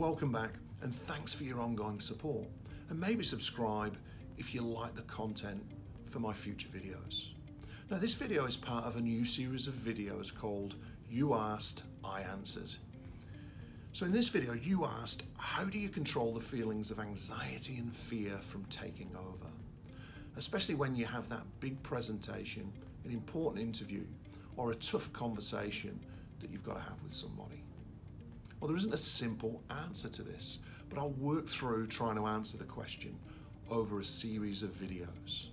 welcome back and thanks for your ongoing support. And maybe subscribe if you like the content for my future videos. Now, this video is part of a new series of videos called You Asked, I Answered. So in this video, you asked, how do you control the feelings of anxiety and fear from taking over? Especially when you have that big presentation, an important interview, or a tough conversation that you've got to have with somebody. Well, there isn't a simple answer to this, but I'll work through trying to answer the question over a series of videos.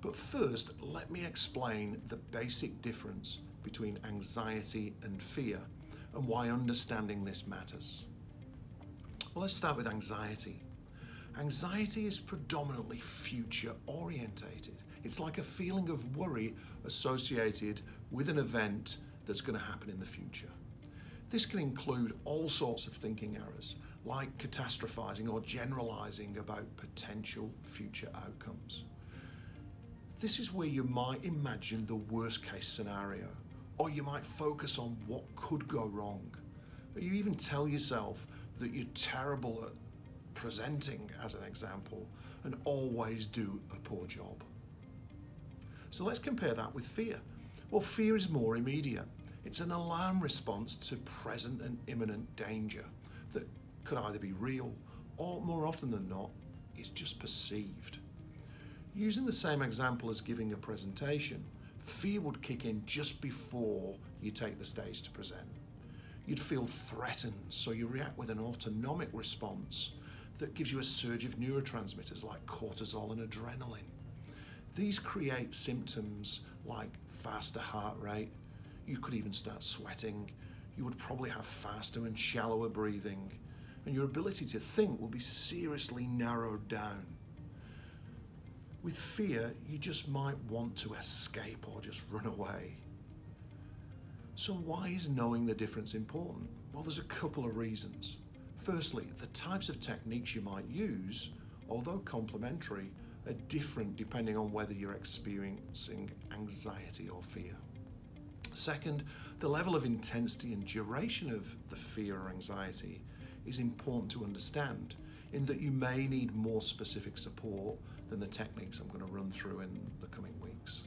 But first, let me explain the basic difference between anxiety and fear and why understanding this matters. Well, let's start with anxiety. Anxiety is predominantly future orientated. It's like a feeling of worry associated with an event that's going to happen in the future. This can include all sorts of thinking errors, like catastrophizing or generalizing about potential future outcomes. This is where you might imagine the worst case scenario, or you might focus on what could go wrong, or you even tell yourself that you're terrible at presenting, as an example, and always do a poor job. So let's compare that with fear. Well, fear is more immediate. It's an alarm response to present and imminent danger that could either be real or, more often than not, is just perceived. Using the same example as giving a presentation, fear would kick in just before you take the stage to present. You'd feel threatened, so you react with an autonomic response that gives you a surge of neurotransmitters like cortisol and adrenaline. These create symptoms like faster heart rate. You could even start sweating. You would probably have faster and shallower breathing, and your ability to think will be seriously narrowed down. With fear, you just might want to escape or just run away. So why is knowing the difference important? Well, there's a couple of reasons. Firstly, the types of techniques you might use, although complementary, are different depending on whether you're experiencing anxiety or fear. Second, the level of intensity and duration of the fear or anxiety is important to understand, in that you may need more specific support than the techniques I'm going to run through in the coming weeks.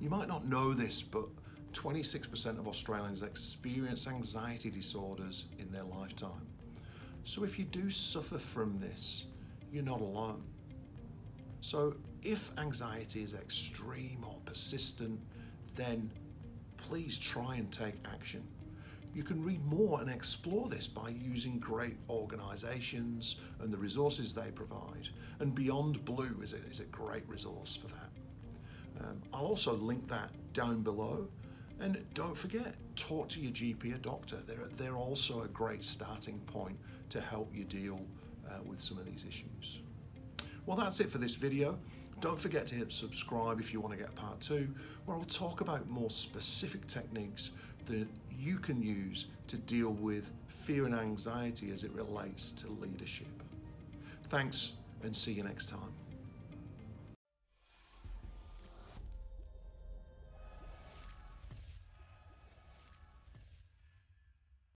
You might not know this, but 26% of Australians experience anxiety disorders in their lifetime. So if you do suffer from this, you're not alone. So if anxiety is extreme or persistent, then please try and take action. You can read more and explore this by using great organisations and the resources they provide. And Beyond Blue is a great resource for that. I'll also link that down below. And don't forget, talk to your GP or doctor. They're also a great starting point to help you deal with some of these issues. Well, that's it for this video. Don't forget to hit subscribe if you want to get part 2, where I'll talk about more specific techniques that you can use to deal with fear and anxiety as it relates to leadership. Thanks, and see you next time.